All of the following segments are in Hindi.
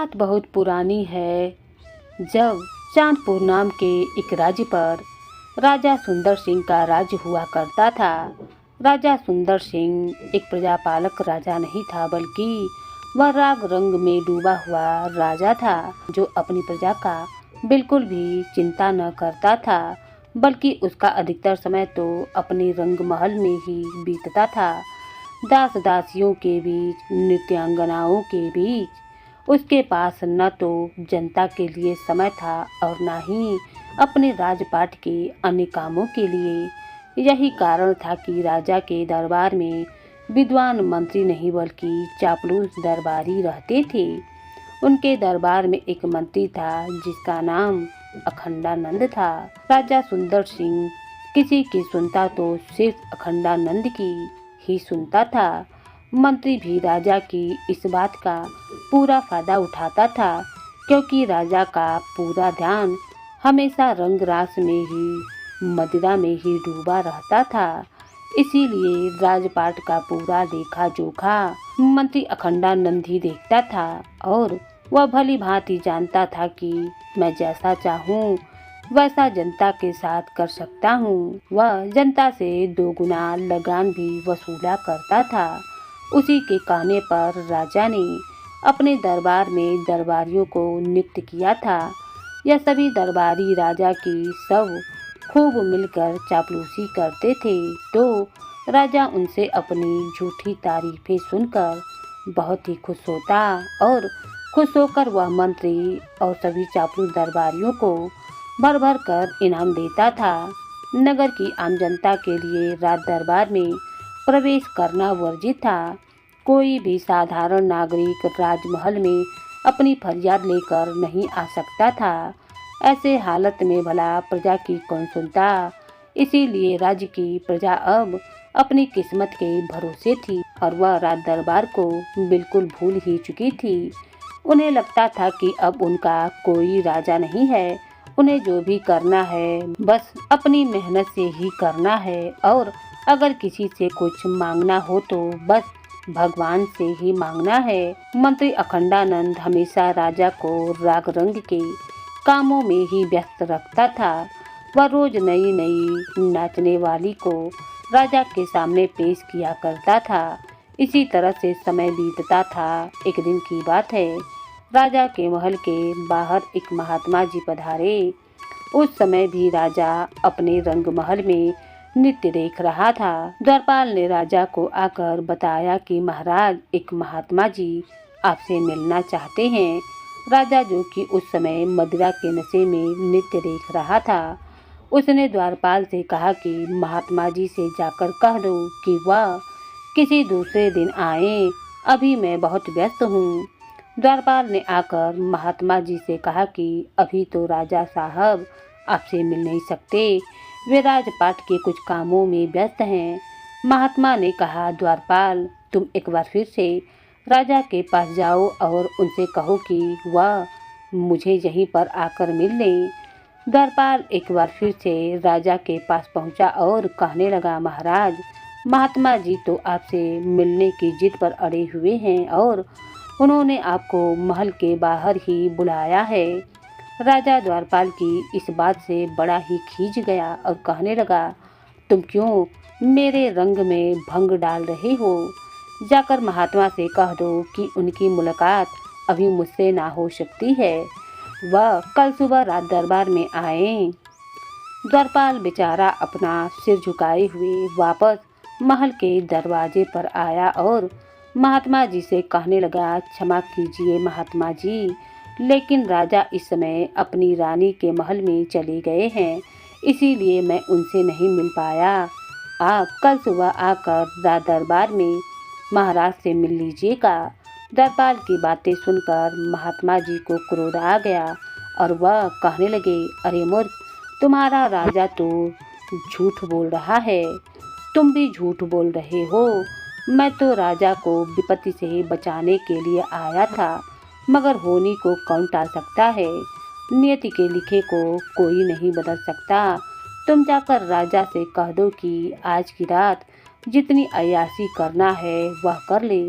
बात बहुत पुरानी है। जब चांदपुर नाम के एक राज्य पर राजा सुंदर सिंह का राज्य हुआ करता था। राजा सुंदर सिंह एक प्रजापालक राजा नहीं था, बल्कि वह राग रंग में डूबा हुआ राजा था, जो अपनी प्रजा का बिल्कुल भी चिंता न करता था, बल्कि उसका अधिकतर समय तो अपने रंग महल में ही बीतता था। दास दासियों के बीच, नृत्यांगनाओं के बीच उसके पास न तो जनता के लिए समय था और न ही अपने राजपाट के अन्य कामों के लिए। यही कारण था कि राजा के दरबार में विद्वान मंत्री नहीं, बल्कि चापलूस दरबारी रहते थे। उनके दरबार में एक मंत्री था जिसका नाम अखंडानंद था। राजा सुंदर सिंह किसी की सुनता तो सिर्फ अखंडानंद की ही सुनता था। मंत्री भी राजा की इस बात का पूरा फायदा उठाता था, क्योंकि राजा का पूरा ध्यान हमेशा रंग रास में ही, मदिरा में ही डूबा रहता था। इसीलिए राजपाट का पूरा लेखा जोखा मंत्री अखंडानंद ही देखता था, और वह भली भांति जानता था कि मैं जैसा चाहूँ वैसा जनता के साथ कर सकता हूँ। वह जनता से दोगुना लगान भी वसूला करता था। उसी के कहने पर राजा ने अपने दरबार में दरबारियों को नियुक्त किया था। यह सभी दरबारी राजा की सब खूब मिलकर चापलूसी करते थे, तो राजा उनसे अपनी झूठी तारीफें सुनकर बहुत ही खुश होता, और खुश होकर वह मंत्री और सभी चापलूस दरबारियों को भर भर कर इनाम देता था। नगर की आम जनता के लिए राज दरबार में प्रवेश करना वर्जित था। कोई भी साधारण नागरिक राजमहल में अपनी फरियाद लेकर नहीं आ सकता था। ऐसे हालत में भला प्रजा की कौन सुनता। इसीलिए राज्य की प्रजा अब अपनी किस्मत के भरोसे थी, और वह राज दरबार को बिल्कुल भूल ही चुकी थी। उन्हें लगता था कि अब उनका कोई राजा नहीं है। उन्हें जो भी करना है बस अपनी मेहनत से ही करना है, और अगर किसी से कुछ मांगना हो तो बस भगवान से ही मांगना है। मंत्री अखंडानंद हमेशा राजा को राग रंग के कामों में ही व्यस्त रखता था। वह रोज नई नई नाचने वाली को राजा के सामने पेश किया करता था। इसी तरह से समय बीतता था। एक दिन की बात है, राजा के महल के बाहर एक महात्मा जी पधारे। उस समय भी राजा अपने रंग महल में नृत्य देख रहा था। द्वारपाल ने राजा को आकर बताया कि महाराज, एक महात्मा जी आपसे मिलना चाहते हैं। राजा, जो कि उस समय मदिरा के नशे में नृत्य देख रहा था, उसने द्वारपाल से कहा कि महात्मा जी से जाकर कह दो कि वह किसी दूसरे दिन आए, अभी मैं बहुत व्यस्त हूँ। द्वारपाल ने आकर महात्मा जी से कहा कि अभी तो राजा साहब आपसे मिल नहीं सकते, वे राजपाट के कुछ कामों में व्यस्त हैं। महात्मा ने कहा, द्वारपाल, तुम एक बार फिर से राजा के पास जाओ और उनसे कहो कि वह मुझे यहीं पर आकर मिल लें। द्वारपाल एक बार फिर से राजा के पास पहुंचा और कहने लगा, महाराज, महात्मा जी तो आपसे मिलने की जिद पर अड़े हुए हैं और उन्होंने आपको महल के बाहर ही बुलाया है। राजा द्वारपाल की इस बात से बड़ा ही खींच गया और कहने लगा, तुम क्यों मेरे रंग में भंग डाल रहे हो? जाकर महात्मा से कह दो कि उनकी मुलाकात अभी मुझसे ना हो सकती है, वह कल सुबह रात दरबार में आए। द्वारपाल बेचारा अपना सिर झुकाए हुए वापस महल के दरवाजे पर आया और महात्मा जी से कहने लगा, क्षमा कीजिए महात्मा जी, लेकिन राजा इस समय अपनी रानी के महल में चले गए हैं, इसीलिए मैं उनसे नहीं मिल पाया। आप कल सुबह आकर राज दरबार में महाराज से मिल लीजिएगा। द्वारपाल की बातें सुनकर महात्मा जी को क्रोध आ गया और वह कहने लगे, अरे मूर्ख, तुम्हारा राजा तो झूठ बोल रहा है, तुम भी झूठ बोल रहे हो। मैं तो राजा को विपत्ति से बचाने के लिए आया था, मगर होनी को कौन टाल सकता है। नियति के लिखे को कोई नहीं बदल सकता। तुम जाकर राजा से कह दो कि आज की रात जितनी अय्याशी करना है वह कर ले।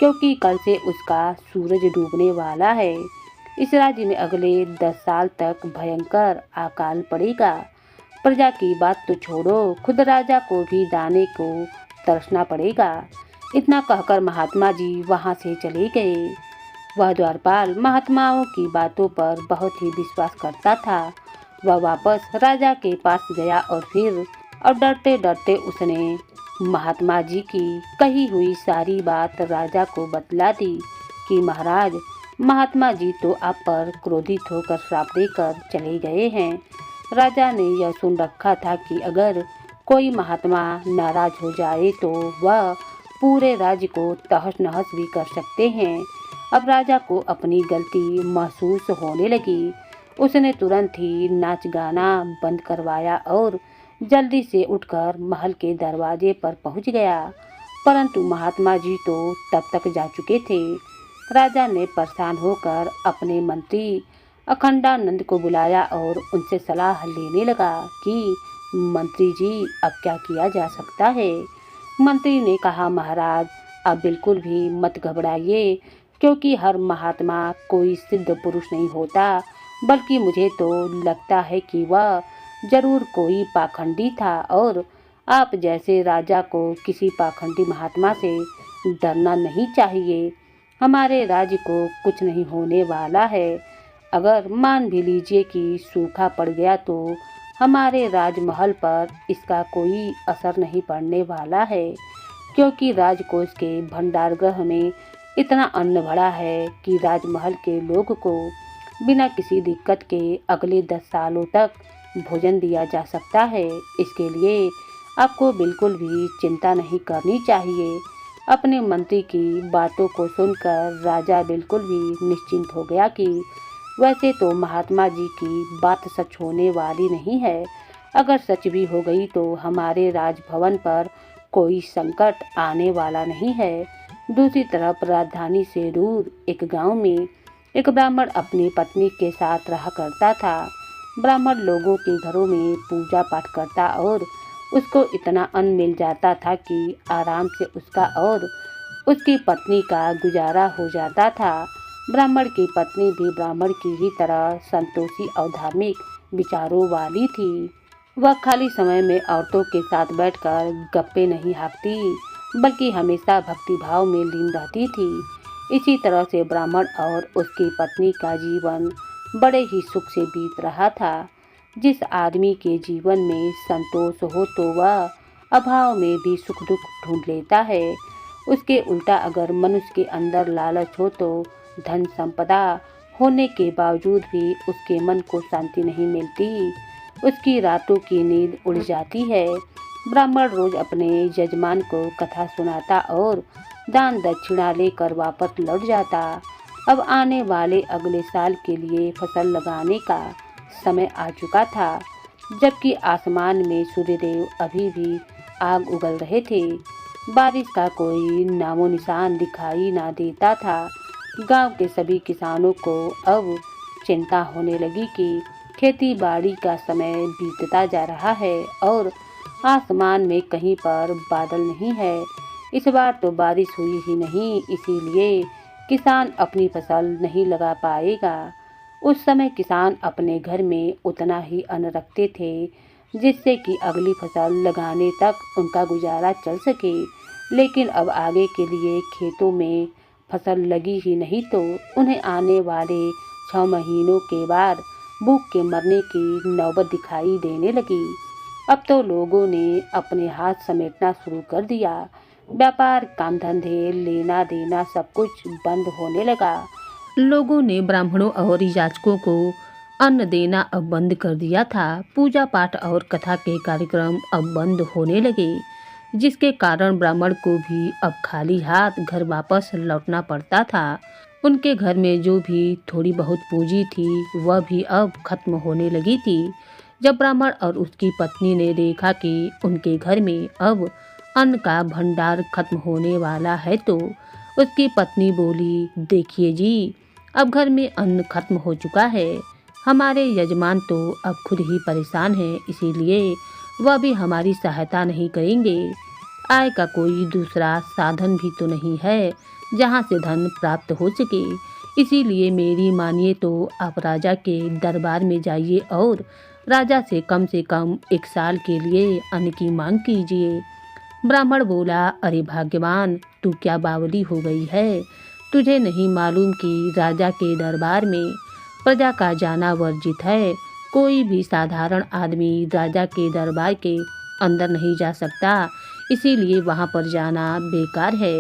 क्योंकि कल से उसका सूरज डूबने वाला है। इस राज्य में अगले 10 साल तक भयंकर अकाल पड़ेगा। प्रजा की बात तो छोड़ो, खुद राजा को भी दाने को तरसना पड़ेगा। इतना कहकर महात्मा जी वहाँ से चले गए। वह द्वारपाल महात्माओं की बातों पर बहुत ही विश्वास करता था। वह वापस राजा के पास गया और डरते डरते उसने महात्मा जी की कही हुई सारी बात राजा को बतला दी कि महाराज, महात्मा जी तो आप पर क्रोधित होकर श्राप देकर चले गए हैं। राजा ने यह सुन रखा था कि अगर कोई महात्मा नाराज हो जाए तो वह पूरे राज्य को तहस नहस भी कर सकते हैं। अब राजा को अपनी गलती महसूस होने लगी। उसने तुरंत ही नाच गाना बंद करवाया और जल्दी से उठकर महल के दरवाजे पर पहुंच गया। परंतु महात्मा जी तो तब तक जा चुके थे। राजा ने परेशान होकर अपने मंत्री अखंडानंद को बुलाया और उनसे सलाह लेने लगा कि मंत्री जी, अब क्या किया जा सकता है। मंत्री ने कहा, महाराज, आप बिल्कुल भी मत घबराइए, क्योंकि हर महात्मा कोई सिद्ध पुरुष नहीं होता, बल्कि मुझे तो लगता है कि वह जरूर कोई पाखंडी था और आप जैसे राजा को किसी पाखंडी महात्मा से डरना नहीं चाहिए। हमारे राज्य को कुछ नहीं होने वाला है। अगर मान भी लीजिए कि सूखा पड़ गया तो हमारे राजमहल पर इसका कोई असर नहीं पड़ने वाला है, क्योंकि राजकोष के भंडारगृह में इतना अन्न भरा है कि राजमहल के लोग को बिना किसी दिक्कत के अगले 10 सालों तक भोजन दिया जा सकता है। इसके लिए आपको बिल्कुल भी चिंता नहीं करनी चाहिए। अपने मंत्री की बातों को सुनकर राजा बिल्कुल भी निश्चिंत हो गया कि वैसे तो महात्मा जी की बात सच होने वाली नहीं है। अगर सच भी हो गई तो हमारे राजभवन पर कोई संकट आने वाला नहीं है। दूसरी तरफ राजधानी से दूर एक गांव में एक ब्राह्मण अपनी पत्नी के साथ रहा करता था। ब्राह्मण लोगों के घरों में पूजा पाठ करता और उसको इतना अन्न मिल जाता था कि आराम से उसका और उसकी पत्नी का गुजारा हो जाता था। ब्राह्मण की पत्नी भी ब्राह्मण की ही तरह संतोषी और धार्मिक विचारों वाली थी। वह खाली समय में औरतों के साथ बैठकर गप्पे नहीं हाँकती, बल्कि हमेशा भक्तिभाव में लीन रहती थी। इसी तरह से ब्राह्मण और उसकी पत्नी का जीवन बड़े ही सुख से बीत रहा था। जिस आदमी के जीवन में संतोष हो तो वह अभाव में भी सुख दुख ढूंढ लेता है। उसके उल्टा अगर मनुष्य के अंदर लालच हो तो धन संपदा होने के बावजूद भी उसके मन को शांति नहीं मिलती। उसकी रातों की नींद उड़ जाती है। ब्राह्मण रोज अपने यजमान को कथा सुनाता और दान दक्षिणा लेकर वापस लौट जाता। अब आने वाले अगले साल के लिए फसल लगाने का समय आ चुका था, जबकि आसमान में सूर्यदेव अभी भी आग उगल रहे थे। बारिश का कोई नामो निशान दिखाई ना देता था। गांव के सभी किसानों को अब चिंता होने लगी कि खेती बाड़ी का समय बीतता जा रहा है और आसमान में कहीं पर बादल नहीं है। इस बार तो बारिश हुई ही नहीं, इसीलिए किसान अपनी फसल नहीं लगा पाएगा। उस समय किसान अपने घर में उतना ही अन्न रखते थे जिससे कि अगली फसल लगाने तक उनका गुजारा चल सके। लेकिन अब आगे के लिए खेतों में फसल लगी ही नहीं तो उन्हें आने वाले 6 महीनों के बाद भूख के मरने की नौबत दिखाई देने लगी। अब तो लोगों ने अपने हाथ समेटना शुरू कर दिया। व्यापार, काम धंधे, लेना देना सब कुछ बंद होने लगा। लोगों ने ब्राह्मणों और याचकों को अन्न देना अब बंद कर दिया था। पूजा पाठ और कथा के कार्यक्रम अब बंद होने लगे, जिसके कारण ब्राह्मण को भी अब खाली हाथ घर वापस लौटना पड़ता था। उनके घर में जो भी थोड़ी बहुत पूंजी थी वह भी अब खत्म होने लगी थी। जब ब्राह्मण और उसकी पत्नी ने देखा कि उनके घर में अब अन्न का भंडार खत्म होने वाला है तो उसकी पत्नी बोली, देखिए जी, अब घर में अन्न खत्म हो चुका है। हमारे यजमान तो अब खुद ही परेशान हैं, इसीलिए वह भी हमारी सहायता नहीं करेंगे। आय का कोई दूसरा साधन भी तो नहीं है जहाँ से धन प्राप्त हो सके। इसीलिए मेरी मानिए तो आप राजा के दरबार में जाइए और राजा से कम 1 साल के लिए अन्न की मांग कीजिए। ब्राह्मण बोला, अरे भाग्यवान, तू क्या बावली हो गई है? तुझे नहीं मालूम कि राजा के दरबार में प्रजा का जाना वर्जित है। कोई भी साधारण आदमी राजा के दरबार के अंदर नहीं जा सकता, इसीलिए वहाँ पर जाना बेकार है।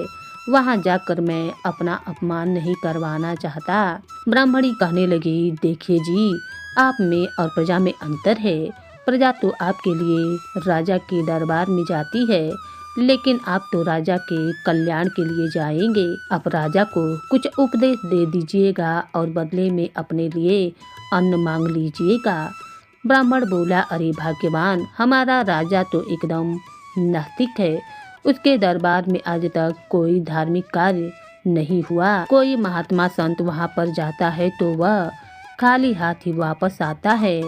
वहाँ जाकर मैं अपना अपमान नहीं करवाना चाहता। ब्राह्मणी कहने लगी, देखिए जी, आप में और प्रजा में अंतर है। प्रजा तो आपके लिए राजा के दरबार में जाती है, लेकिन आप तो राजा के कल्याण के लिए जाएंगे। आप राजा को कुछ उपदेश दे दीजिएगा और बदले में अपने लिए अन्न मांग लीजिएगा। ब्राह्मण बोला, अरे भाग्यवान, हमारा राजा तो एकदम नास्तिक है। उसके दरबार में आज तक कोई धार्मिक कार्य नहीं हुआ। कोई महात्मा संत वहाँ पर जाता है तो वह खाली हाथ ही वापस आता है।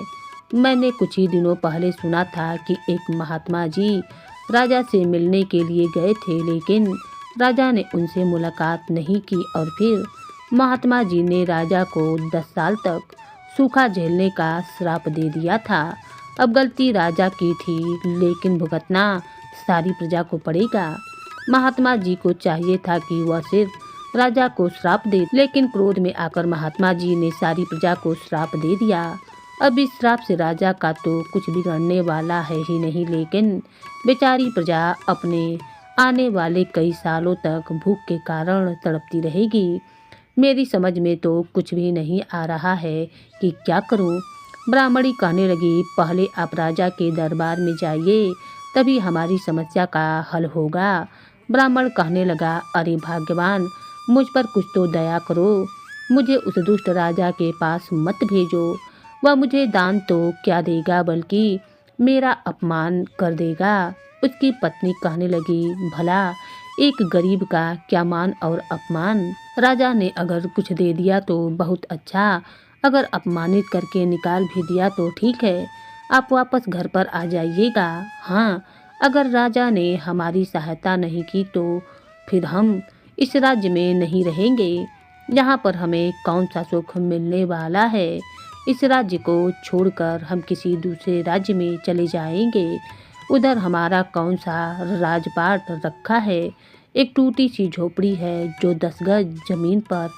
मैंने कुछ ही दिनों पहले सुना था कि एक महात्मा जी राजा से मिलने के लिए गए थे, लेकिन राजा ने उनसे मुलाकात नहीं की और फिर महात्मा जी ने राजा को 10 साल तक सूखा झेलने का श्राप दे दिया था। अब गलती राजा की थी, लेकिन भुगतना सारी प्रजा को पड़ेगा। महात्मा जी को चाहिए था कि वह सिर्फ राजा को श्राप दे, लेकिन क्रोध में आकर महात्मा जी ने सारी प्रजा को श्राप दे दिया। अब इस श्राप से राजा का तो कुछ बिगड़ने वाला है ही नहीं, लेकिन बेचारी प्रजा अपने आने वाले कई सालों तक भूख के कारण तड़पती रहेगी। मेरी समझ में तो कुछ भी नहीं आ रहा है कि क्या करूं। ब्राह्मणी कहने लगी, पहले आप राजा के दरबार में जाइए, तभी हमारी समस्या का हल होगा। ब्राह्मण कहने लगा, अरे भाग्यवान, मुझ पर कुछ तो दया करो। मुझे उस दुष्ट राजा के पास मत भेजो। वह मुझे दान तो क्या देगा, बल्कि मेरा अपमान कर देगा। उसकी पत्नी कहने लगी, भला एक गरीब का क्या मान और अपमान। राजा ने अगर कुछ दे दिया तो बहुत अच्छा, अगर अपमानित करके निकाल भी दिया तो ठीक है। आप वापस घर पर आ जाइएगा। हाँ, अगर राजा ने हमारी सहायता नहीं की तो फिर हम इस राज्य में नहीं रहेंगे। यहाँ पर हमें कौन सा सुख मिलने वाला है। इस राज्य को छोड़कर हम किसी दूसरे राज्य में चले जाएंगे। उधर हमारा कौन सा राजपाट रखा है। एक टूटी सी झोपड़ी है जो 10 गज जमीन पर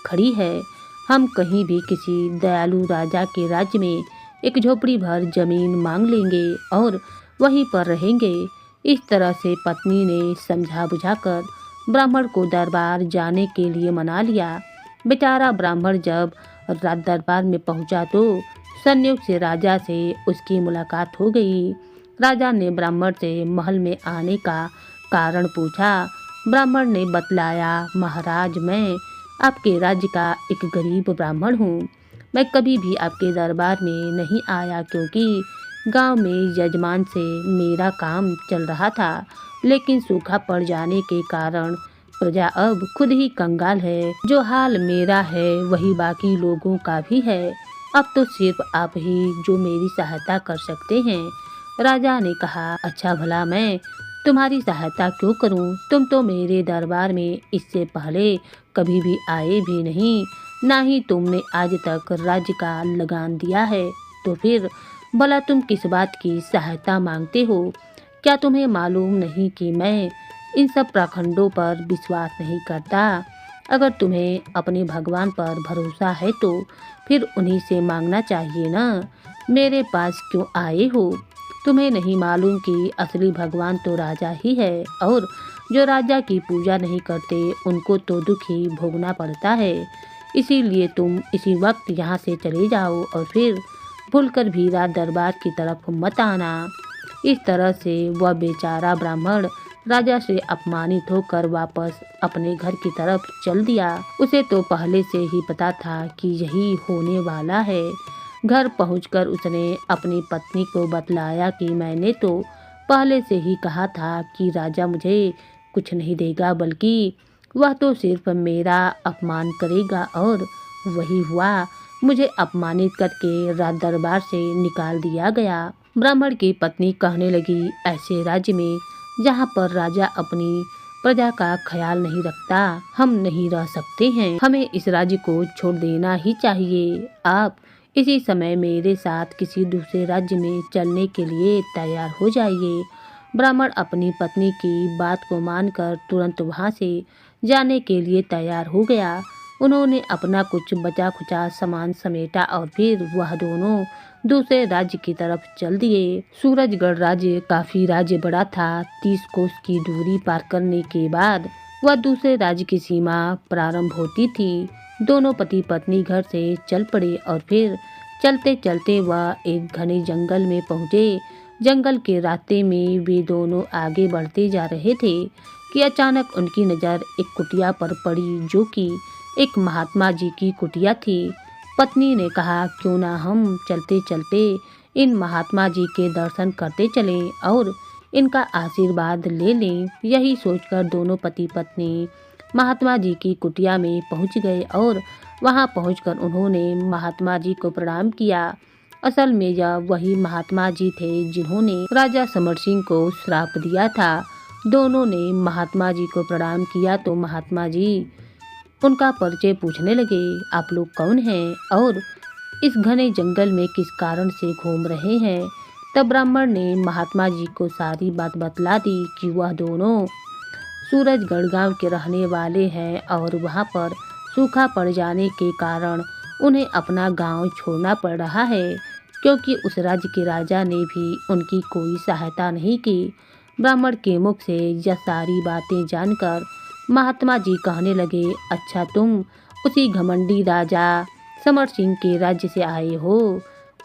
खड़ी है। हम कहीं भी किसी दयालु राजा के राज्य में एक झोपड़ी भर जमीन मांग लेंगे और वहीं पर रहेंगे। इस तरह से पत्नी ने समझा बुझाकर ब्राह्मण को दरबार जाने के लिए मना लिया। बेचारा ब्राह्मण जब दरबार में पहुंचा तो संयोग से राजा से उसकी मुलाकात हो गई। राजा ने ब्राह्मण से महल में आने का कारण पूछा। ब्राह्मण ने बतलाया, महाराज, मैं आपके राज्य का एक गरीब ब्राह्मण हूँ। मैं कभी भी आपके दरबार में नहीं आया, क्योंकि गांव में यजमान से मेरा काम चल रहा था, लेकिन सूखा पड़ जाने के कारण प्रजा अब खुद ही कंगाल है। जो हाल मेरा है वही बाकी लोगों का भी है। अब तो सिर्फ आप ही जो मेरी सहायता कर सकते हैं। राजा ने कहा, अच्छा भला मैं तुम्हारी सहायता क्यों करूं? तुम तो मेरे दरबार में इससे पहले कभी भी आए भी नहीं, ना ही तुमने आज तक राज्य का लगान दिया है, तो फिर भला तुम किस बात की सहायता मांगते हो? क्या तुम्हें मालूम नहीं कि मैं इन सब पाखंडों पर विश्वास नहीं करता? अगर तुम्हें अपने भगवान पर भरोसा है तो फिर उन्हीं से मांगना चाहिए ना। मेरे पास क्यों आए हो? तुम्हें नहीं मालूम कि असली भगवान तो राजा ही है, और जो राजा की पूजा नहीं करते उनको तो दुख ही भोगना पड़ता है। इसीलिए तुम इसी वक्त यहाँ से चले जाओ और फिर भूलकर भी राज दरबार की तरफ मत आना। इस तरह से वह बेचारा ब्राह्मण राजा से अपमानित होकर वापस अपने घर की तरफ चल दिया। उसे तो पहले से ही पता था कि यही होने वाला है। घर पहुंचकर उसने अपनी पत्नी को बतलाया कि मैंने तो पहले से ही कहा था कि राजा मुझे कुछ नहीं देगा, बल्कि वह तो सिर्फ मेरा अपमान करेगा, और वही हुआ। मुझे अपमानित करके राज दरबार से निकाल दिया गया। ब्राह्मण की पत्नी कहने लगी, ऐसे राज्य में जहाँ पर राजा अपनी प्रजा का ख्याल नहीं रखता, हम नहीं रह सकते हैं। हमें इस राज्य को छोड़ देना ही चाहिए। आप इसी समय मेरे साथ किसी दूसरे राज्य में चलने के लिए तैयार हो जाइए। ब्राह्मण अपनी पत्नी की बात को मानकर तुरंत वहाँ से जाने के लिए तैयार हो गया। उन्होंने अपना कुछ बचा खुचा सामान समेटा और फिर वह दोनों दूसरे राज्य की तरफ चल दिए। सूरजगढ़ राज्य काफी राज्य बड़ा था। 30 कोस की दूरी पार करने के बाद वह दूसरे राज्य की सीमा प्रारंभ होती थी। दोनों पति पत्नी घर से चल पड़े और फिर चलते चलते वह एक घने जंगल में पहुँचे। जंगल के रास्ते में वे दोनों आगे बढ़ते जा रहे थे कि अचानक उनकी नज़र एक कुटिया पर पड़ी, जो कि एक महात्मा जी की कुटिया थी। पत्नी ने कहा, क्यों ना हम चलते चलते इन महात्मा जी के दर्शन करते चलें और इनका आशीर्वाद ले लें। यही सोचकर दोनों पति पत्नी महात्मा जी की कुटिया में पहुंच गए और वहां पहुंचकर उन्होंने महात्मा जी को प्रणाम किया। असल में यह वही महात्मा जी थे जिन्होंने राजा समर सिंह को श्राप दिया था। दोनों ने महात्मा जी को प्रणाम किया तो महात्मा जी उनका परिचय पूछने लगे, आप लोग कौन हैं और इस घने जंगल में किस कारण से घूम रहे हैं। तब ब्राह्मण ने महात्मा जी को सारी बात बतला दी कि वह दोनों सूरजगढ़ गांव के रहने वाले हैं और वहां पर सूखा पड़ जाने के कारण उन्हें अपना गांव छोड़ना पड़ रहा है, क्योंकि उस राज्य के राजा ने भी उनकी कोई सहायता नहीं की। ब्राह्मण के मुख से यह सारी बातें जानकर महात्मा जी कहने लगे, अच्छा तुम उसी घमंडी राजा समर सिंह के राज्य से आए हो,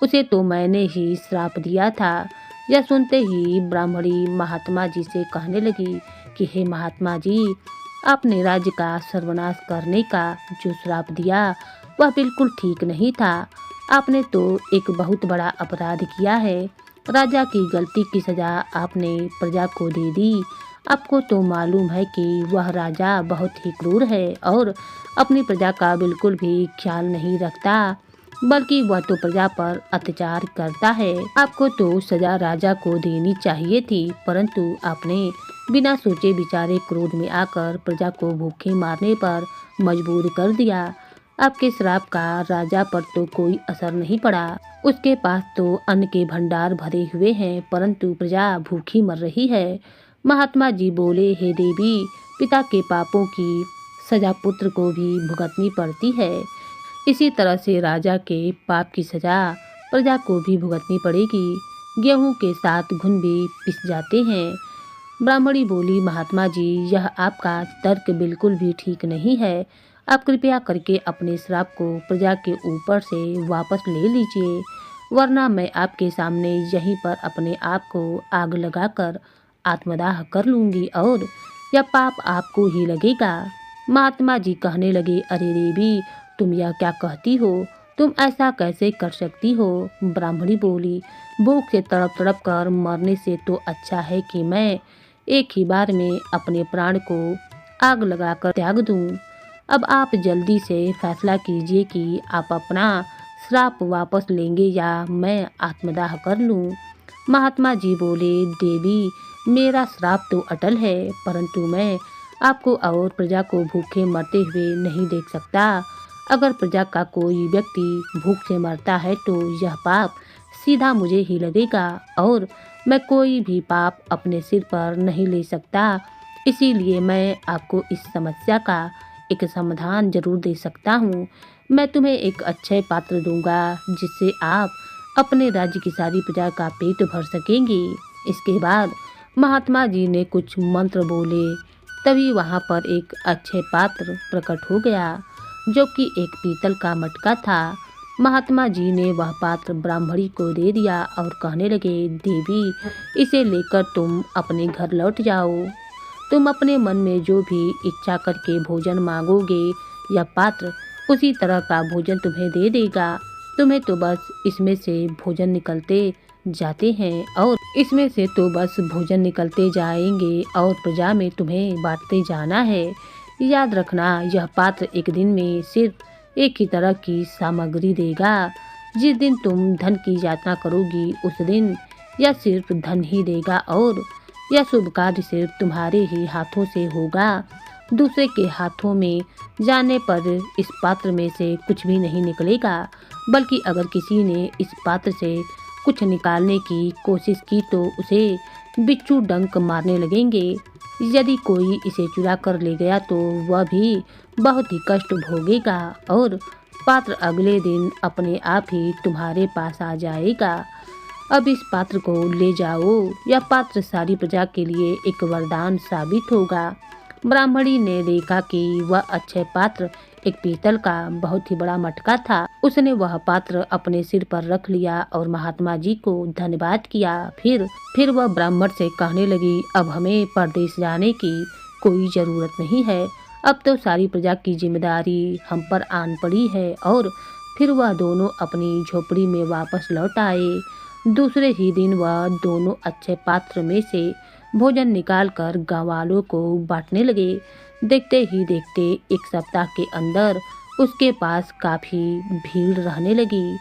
उसे तो मैंने ही श्राप दिया था। यह सुनते ही ब्राह्मणी महात्मा जी से कहने लगी कि हे महात्मा जी, आपने राज्य का सर्वनाश करने का जो श्राप दिया वह बिल्कुल ठीक नहीं था। आपने तो एक बहुत बड़ा अपराध किया है। राजा की गलती की सजा आपने प्रजा को दे दी। आपको तो मालूम है कि वह राजा बहुत ही क्रूर है और अपनी प्रजा का बिल्कुल भी ख्याल नहीं रखता, बल्कि वह तो प्रजा पर अत्याचार करता है। आपको तो सजा राजा को देनी चाहिए थी, परंतु आपने बिना सोचे विचारे क्रोध में आकर प्रजा को भूखे मारने पर मजबूर कर दिया। आपके श्राप का राजा पर तो कोई असर नहीं पड़ा। उसके पास तो अन्न के भंडार भरे हुए हैं, परंतु प्रजा भूखी मर रही है। महात्मा जी बोले, हे देवी, पिता के पापों की सजा पुत्र को भी भुगतनी पड़ती है। इसी तरह से राजा के पाप की सजा प्रजा को भी भुगतनी पड़ेगी। गेहूं के साथ घुन भी पिस जाते हैं। ब्राह्मणी बोली, महात्मा जी, यह आपका तर्क बिल्कुल भी ठीक नहीं है। आप कृपया करके अपने श्राप को प्रजा के ऊपर से वापस ले लीजिए, वरना मैं आपके सामने यहीं पर अपने आप को आग लगाकर आत्मदाह कर लूंगी और यह पाप आपको ही लगेगा। महात्मा जी कहने लगे, अरे देवी, तुम यह क्या कहती हो? तुम ऐसा कैसे कर सकती हो? ब्राह्मणी बोली, भूख से तड़प तड़प कर मरने से तो अच्छा है कि मैं एक ही बार में अपने प्राण को आग लगाकर त्याग दूं। अब आप जल्दी से फैसला कीजिए कि आप अपना श्राप वापस लेंगे या मैं आत्मदाह कर लूं। महात्मा जी बोले, देवी, मेरा श्राप तो अटल है, परंतु मैं आपको और प्रजा को भूखे मरते हुए नहीं देख सकता। अगर प्रजा का कोई व्यक्ति भूख से मरता है तो यह पाप सीधा मुझे ही लगेगा और मैं कोई भी पाप अपने सिर पर नहीं ले सकता। इसीलिए मैं आपको इस समस्या का एक समाधान जरूर दे सकता हूँ। मैं तुम्हें एक अच्छे पात्र दूंगा जिससे आप अपने राज्य की सारी प्रजा का पेट भर सकेंगी। इसके बाद महात्मा जी ने कुछ मंत्र बोले, तभी वहाँ पर एक अच्छे पात्र प्रकट हो गया जो कि एक पीतल का मटका था। महात्मा जी ने वह पात्र ब्राह्मणी को दे दिया और कहने लगे, देवी, इसे लेकर तुम अपने घर लौट जाओ। तुम अपने मन में जो भी इच्छा करके भोजन मांगोगे यह पात्र उसी तरह का भोजन तुम्हें दे देगा। तुम्हें तो बस इसमें से भोजन निकलते जाते हैं और इसमें से तो बस भोजन निकलते जाएंगे और प्रजा में तुम्हें बांटते जाना है। याद रखना, यह पात्र एक दिन में सिर्फ एक ही तरह की सामग्री देगा। जिस दिन तुम धन की याचना करोगी उस दिन यह सिर्फ धन ही देगा और यह शुभ कार्य सिर्फ तुम्हारे ही हाथों से होगा। दूसरे के हाथों में जाने पर इस पात्र में से कुछ भी नहीं निकलेगा, बल्कि अगर किसी ने इस पात्र से कुछ निकालने की कोशिश की तो उसे बिच्छू डंक मारने लगेंगे। यदि कोई इसे चुरा कर ले गया तो वह भी बहुत ही कष्ट भोगेगा और पात्र अगले दिन अपने आप ही तुम्हारे पास आ जाएगा। अब इस पात्र को ले जाओ। यह पात्र सारी प्रजा के लिए एक वरदान साबित होगा। ब्राह्मणी ने देखा कि वह अक्षय पात्र एक पीतल का बहुत ही बड़ा मटका था। उसने वह पात्र अपने सिर पर रख लिया और महात्मा जी को धन्यवाद किया। फिर वह ब्राह्मण से कहने लगी, अब हमें परदेश जाने की कोई जरूरत नहीं है। अब तो सारी प्रजा की जिम्मेदारी हम पर आन पड़ी है। और फिर वह दोनों अपनी झोपड़ी में वापस लौट आए। दूसरे ही दिन वह दोनों अच्छे पात्र में से भोजन निकालकर गाँव वालों को बांटने लगे। देखते ही देखते एक सप्ताह के अंदर उसके पास काफ़ी भीड़ रहने लगी।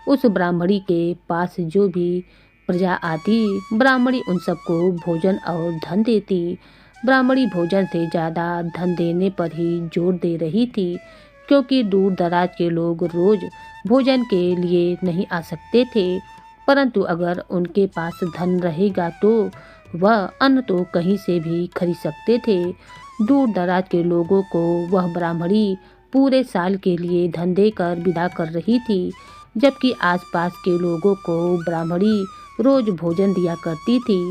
उस ब्राह्मणी के पास जो भी प्रजा आती, ब्राह्मणी उन सबको भोजन और धन देती। ब्राह्मणी भोजन से ज़्यादा धन देने पर ही जोर दे रही थी, क्योंकि दूर दराज के लोग रोज भोजन के लिए नहीं आ सकते थे। परंतु अगर उनके पास धन रहेगा तो वह अन्न तो कहीं से भी खरीद सकते थे। दूर दराज के लोगों को वह ब्राह्मणी पूरे साल के लिए धन देकर विदा कर रही थी, जबकि आसपास के लोगों को ब्राह्मणी रोज भोजन दिया करती थी।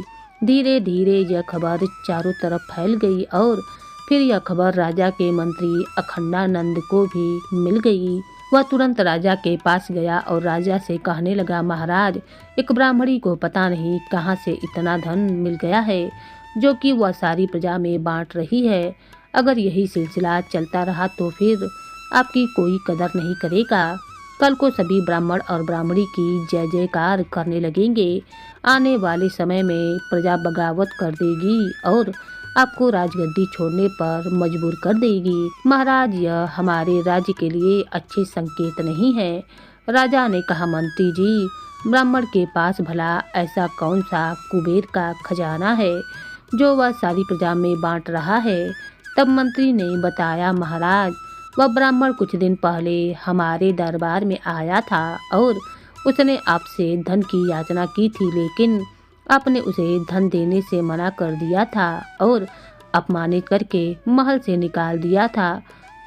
धीरे धीरे यह खबर चारों तरफ फैल गई और फिर यह खबर राजा के मंत्री अखंडानंद को भी मिल गई। वह तुरंत राजा के पास गया और राजा से कहने लगा, महाराज, एक ब्राह्मणी को पता नहीं कहाँ से इतना धन मिल गया है जो कि वह सारी प्रजा में बांट रही है। अगर यही सिलसिला चलता रहा तो फिर आपकी कोई कदर नहीं करेगा। कल को सभी ब्राह्मण और ब्राह्मणी की जय जयकार करने लगेंगे। आने वाले समय में प्रजा बगावत कर देगी और आपको राजगद्दी छोड़ने पर मजबूर कर देगी। महाराज, यह हमारे राज्य के लिए अच्छे संकेत नहीं है। राजा ने कहा, मंत्री जी, ब्राह्मण के पास भला ऐसा कौन सा कुबेर का खजाना है जो वह सारी प्रजा में बांट रहा है। तब मंत्री ने बताया, महाराज, वह ब्राह्मण कुछ दिन पहले हमारे दरबार में आया था और उसने आपसे धन की याचना की थी, लेकिन आपने उसे धन देने से मना कर दिया था और अपमानित करके महल से निकाल दिया था।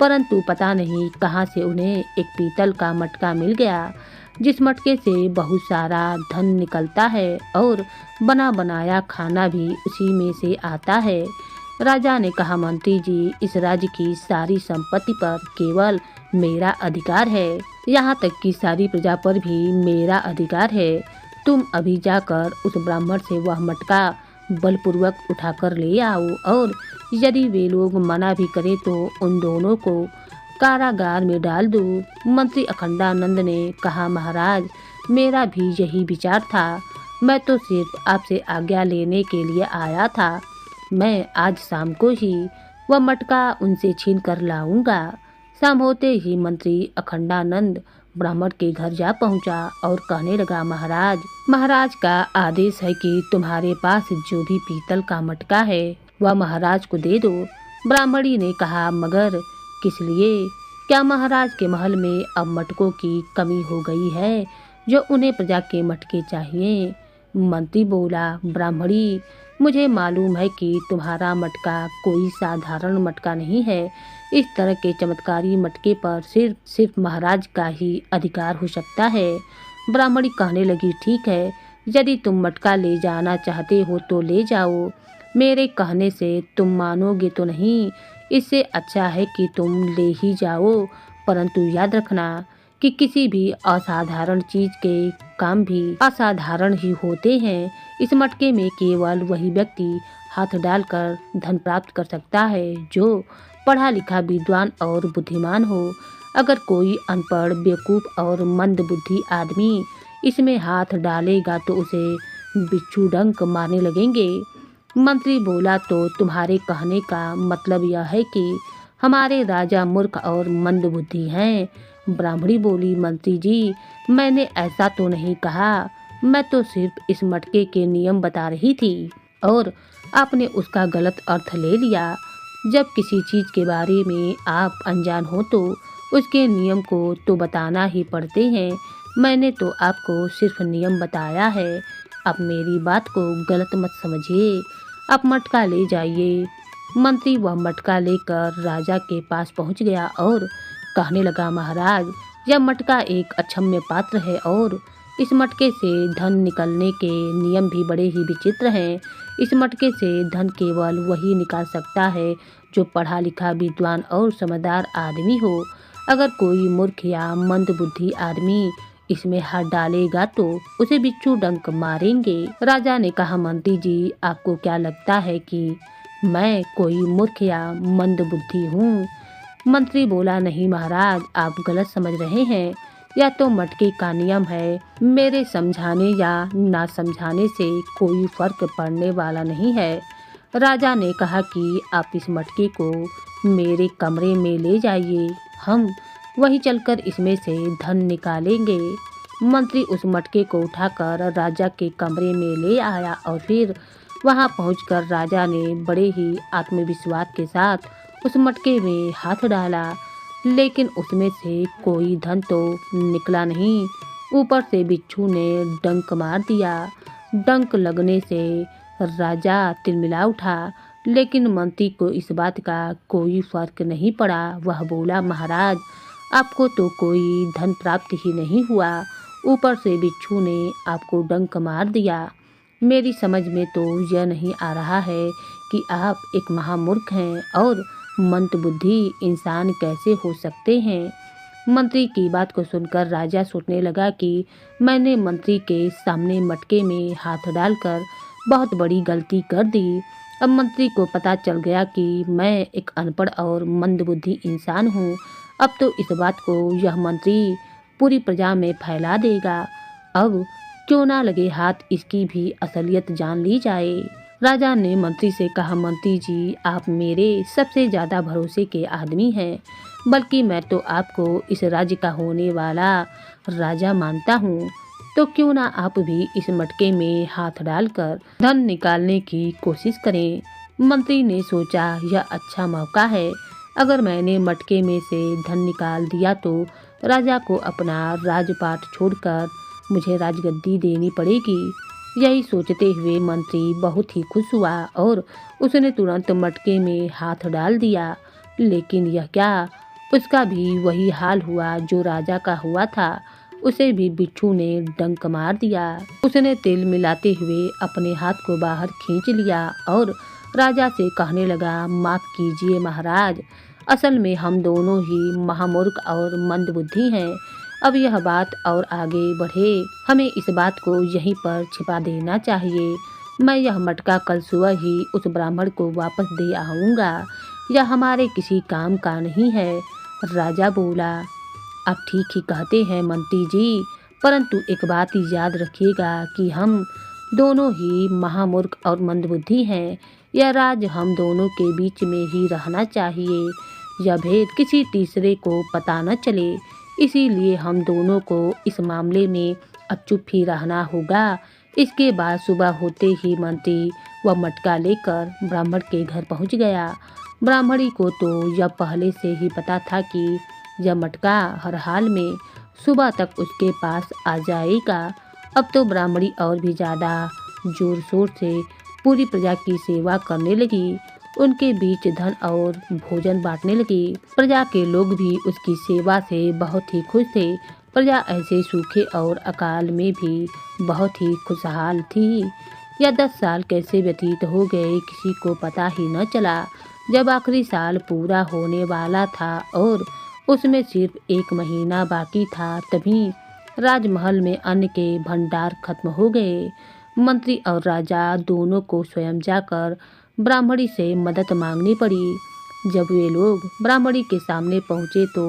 परंतु पता नहीं कहां से उन्हें एक पीतल का मटका मिल गया, जिस मटके से बहुत सारा धन निकलता है और बना बनाया खाना भी उसी में से आता है। राजा ने कहा, मंत्री जी, इस राज्य की सारी संपत्ति पर केवल मेरा अधिकार है, यहाँ तक कि सारी प्रजा पर भी मेरा अधिकार है। तुम अभी जाकर उस ब्राह्मण से वह मटका बलपूर्वक उठाकर ले आओ और यदि वे लोग मना भी करें तो उन दोनों को कारागार में डाल दो। मंत्री अखंडानंद ने कहा, महाराज, मेरा भी यही विचार था। मैं तो सिर्फ आपसे आज्ञा लेने के लिए आया था। मैं आज शाम को ही वह मटका उनसे छीन कर लाऊंगा। शाम होते ही मंत्री अखंडानंद ब्राह्मण के घर जा पहुंचा और कहने लगा, महाराज का आदेश है कि तुम्हारे पास जो भी पीतल का मटका है वह महाराज को दे दो। ब्राह्मणी ने कहा, मगर किस लिए? क्या महाराज के महल में अब मटकों की कमी हो गई है जो उन्हें प्रजा के मटके चाहिए? मंत्री बोला, ब्राह्मणी, मुझे मालूम है कि तुम्हारा मटका कोई साधारण मटका नहीं है। इस तरह के चमत्कारी मटके पर सिर्फ महाराज का ही अधिकार हो सकता है। ब्राह्मणी कहने लगी, ठीक है, यदि तुम मटका ले जाना चाहते हो तो ले जाओ। मेरे कहने से तुम मानोगे तो नहीं। इससे अच्छा है कि तुम ले ही जाओ, परंतु याद रखना कि किसी भी असाधारण चीज के काम भी असाधारण ही होते हैं। इस मटके में केवल वही व्यक्ति हाथ डालकर धन प्राप्त कर सकता है जो पढ़ा लिखा, विद्वान और बुद्धिमान हो। अगर कोई अनपढ़, बेवकूफ और मंद बुद्धि आदमी इसमें हाथ डालेगा तो उसे बिच्छू डंक मारने लगेंगे। मंत्री बोला, तो तुम्हारे कहने का मतलब यह है कि हमारे राजा मूर्ख और मंद बुद्धि हैं? ब्राह्मणी बोली, मंत्री जी, मैंने ऐसा तो नहीं कहा। मैं तो सिर्फ इस मटके के नियम बता रही थी और आपने उसका गलत अर्थ ले लिया। जब किसी चीज़ के बारे में आप अनजान हो तो उसके नियम को तो बताना ही पड़ते हैं। मैंने तो आपको सिर्फ नियम बताया है। अब मेरी बात को गलत मत समझिए। आप मटका ले जाइए। मंत्री वह मटका लेकर राजा के पास पहुंच गया और कहने लगा, महाराज, यह मटका एक अक्षम्य पात्र है और इस मटके से धन निकलने के नियम भी बड़े ही विचित्र हैं। इस मटके से धन केवल वही निकाल सकता है जो पढ़ा लिखा, विद्वान और समझदार आदमी हो। अगर कोई मूर्ख या मंदबुद्धि आदमी इसमें हाथ डालेगा तो उसे बिच्छू डंक मारेंगे। राजा ने कहा, मंत्री जी, आपको क्या लगता है कि मैं कोई मूर्ख या मंदबुद्धि हूँ? मंत्री बोला, नहीं महाराज, आप गलत समझ रहे हैं। यह तो मटके का नियम है। मेरे समझाने या ना समझाने से कोई फर्क पड़ने वाला नहीं है। राजा ने कहा कि आप इस मटके को मेरे कमरे में ले जाइए, हम वहीं चलकर इसमें से धन निकालेंगे। मंत्री उस मटके को उठाकर राजा के कमरे में ले आया और फिर वहां पहुंचकर राजा ने बड़े ही आत्मविश्वास के साथ उस मटके में हाथ डाला, लेकिन उसमें से कोई धन तो निकला नहीं। ऊपर से बिच्छू ने डंक मार दिया। डंक लगने से राजा तिलमिला उठा, लेकिन मंत्री को इस बात का कोई फर्क नहीं पड़ा। वह बोला, महाराज, आपको तो कोई धन प्राप्त ही नहीं हुआ, ऊपर से बिच्छू ने आपको डंक मार दिया। मेरी समझ में तो यह नहीं आ रहा है कि आप एक महामूर्ख हैं और मंदबुद्धि इंसान कैसे हो सकते हैं। मंत्री की बात को सुनकर राजा सोचने लगा कि मैंने मंत्री के सामने मटके में हाथ डालकर बहुत बड़ी गलती कर दी। अब मंत्री को पता चल गया कि मैं एक अनपढ़ और मंदबुद्धि इंसान हूँ। अब तो इस बात को यह मंत्री पूरी प्रजा में फैला देगा। अब क्यों ना लगे हाथ इसकी भी असलियत जान ली जाए। राजा ने मंत्री से कहा, मंत्री जी, आप मेरे सबसे ज़्यादा भरोसे के आदमी हैं, बल्कि मैं तो आपको इस राज्य का होने वाला राजा मानता हूँ। तो क्यों ना आप भी इस मटके में हाथ डालकर धन निकालने की कोशिश करें। मंत्री ने सोचा, यह अच्छा मौका है। अगर मैंने मटके में से धन निकाल दिया तो राजा को अपना राजपाट छोड़कर मुझे राजगद्दी देनी पड़ेगी। यही सोचते हुए मंत्री बहुत ही खुश हुआ और उसने तुरंत मटके में हाथ डाल दिया। लेकिन यह क्या, उसका भी वही हाल हुआ जो राजा का हुआ था। उसे भी बिच्छू ने डंक मार दिया। उसने तेल मिलाते हुए अपने हाथ को बाहर खींच लिया और राजा से कहने लगा, माफ़ कीजिए महाराज, असल में हम दोनों ही महामूर्ख और मंदबुद्धि हैं। अब यह बात और आगे बढ़े, हमें इस बात को यहीं पर छिपा देना चाहिए। मैं यह मटका कल सुबह ही उस ब्राह्मण को वापस दे आऊँगा। यह हमारे किसी काम का नहीं है। राजा बोला, आप ठीक ही कहते हैं मंत्री जी, परंतु एक बात याद रखिएगा कि हम दोनों ही महामूर्ख और मंदबुद्धि हैं। यह राज हम दोनों के बीच में ही रहना चाहिए। यह भेद किसी तीसरे को पता न चले, इसीलिए हम दोनों को इस मामले में अब चुप ही रहना होगा। इसके बाद सुबह होते ही मंत्री वह मटका लेकर ब्राह्मण के घर पहुंच गया। ब्राह्मणी को तो यह पहले से ही पता था कि यह मटका हर हाल में सुबह तक उसके पास आ जाएगा। अब तो ब्राह्मणी और भी ज़्यादा जोर शोर से पूरी प्रजा की सेवा करने लगी। उनके बीच धन और भोजन बांटने लगी। प्रजा के लोग भी उसकी सेवा से बहुत ही खुश थे। प्रजा ऐसे सूखे और अकाल में भी बहुत ही खुशहाल थी। यह 10 साल कैसे व्यतीत हो गए किसी को पता ही न चला। जब आखिरी साल पूरा होने वाला था और उसमें सिर्फ 1 महीना बाकी था, तभी राजमहल में अन्न के भंडार खत्म हो गए। मंत्री और राजा दोनों को स्वयं जाकर ब्राह्मणी से मदद मांगनी पड़ी। जब वे लोग ब्राह्मणी के सामने पहुँचे तो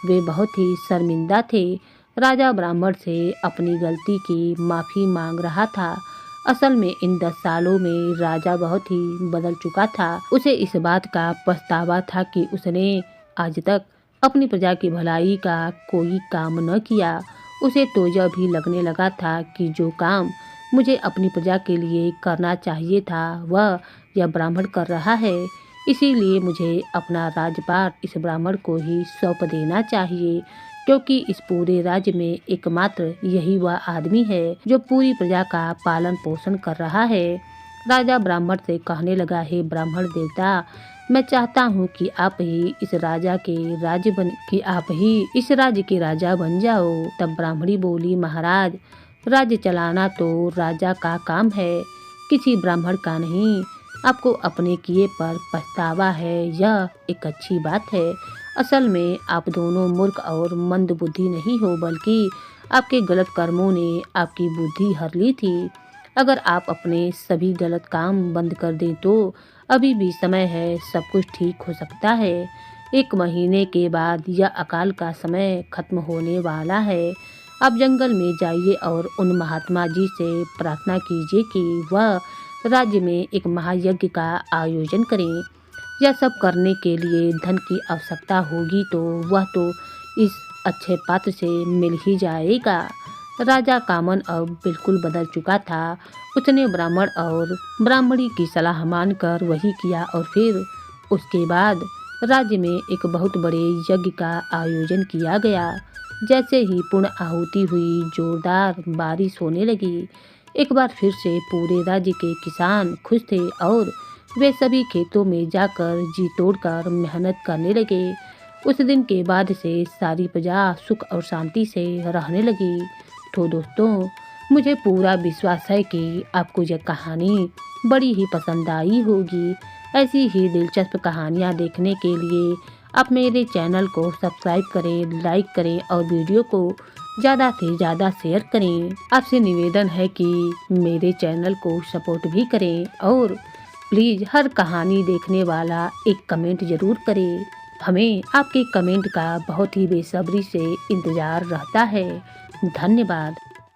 वे बहुत ही शर्मिंदा थे। राजा ब्राह्मण से अपनी गलती की माफ़ी मांग रहा था। असल में इन 10 सालों में राजा बहुत ही बदल चुका था। उसे इस बात का पछतावा था कि उसने आज तक अपनी प्रजा की भलाई का कोई काम न किया। उसे तो यह भी लगने लगा था कि जो काम मुझे अपनी प्रजा के लिए करना चाहिए था वह यह ब्राह्मण कर रहा है, इसीलिए मुझे अपना राजपाट इस ब्राह्मण को ही सौंप देना चाहिए, क्योंकि इस पूरे राज्य में एकमात्र यही वह आदमी है जो पूरी प्रजा का पालन पोषण कर रहा है। राजा ब्राह्मण से कहने लगा, हे ब्राह्मण देवता, मैं चाहता हूँ कि आप ही इस राज्य के राजा बन जाओ। तब ब्राह्मणी बोली, महाराज, राज्य चलाना तो राजा का काम है, किसी ब्राह्मण का नहीं। आपको अपने किए पर पछतावा है, यह एक अच्छी बात है। असल में आप दोनों मूर्ख और मंद बुद्धि नहीं हो, बल्कि आपके गलत कर्मों ने आपकी बुद्धि हर ली थी। अगर आप अपने सभी गलत काम बंद कर दें तो अभी भी समय है, सब कुछ ठीक हो सकता है। 1 महीने के बाद यह अकाल का समय खत्म होने वाला है। आप जंगल में जाइए और उन महात्मा जी से प्रार्थना कीजिए कि वह राज्य में एक महायज्ञ का आयोजन करें। यह सब करने के लिए धन की आवश्यकता होगी तो वह तो इस अच्छे पात्र से मिल ही जाएगा। राजा कामन अब बिल्कुल बदल चुका था। उसने ब्राह्मण और ब्राह्मणी की सलाह मानकर वही किया और फिर उसके बाद राज्य में एक बहुत बड़े यज्ञ का आयोजन किया गया। जैसे ही पूर्ण आहुति हुई, जोरदार बारिश होने लगी। एक बार फिर से पूरे राज्य के किसान खुश थे और वे सभी खेतों में जाकर जी तोड़कर मेहनत करने लगे। उस दिन के बाद से सारी प्रजा सुख और शांति से रहने लगी। तो दोस्तों, मुझे पूरा विश्वास है कि आपको यह कहानी बड़ी ही पसंद आई होगी। ऐसी ही दिलचस्प कहानियाँ देखने के लिए आप मेरे चैनल को सब्सक्राइब करें, लाइक करें और वीडियो को ज़्यादा से ज़्यादा शेयर करें। आपसे निवेदन है कि मेरे चैनल को सपोर्ट भी करें और प्लीज़ हर कहानी देखने वाला एक कमेंट ज़रूर करें। हमें आपके कमेंट का बहुत ही बेसब्री से इंतज़ार रहता है। धन्यवाद।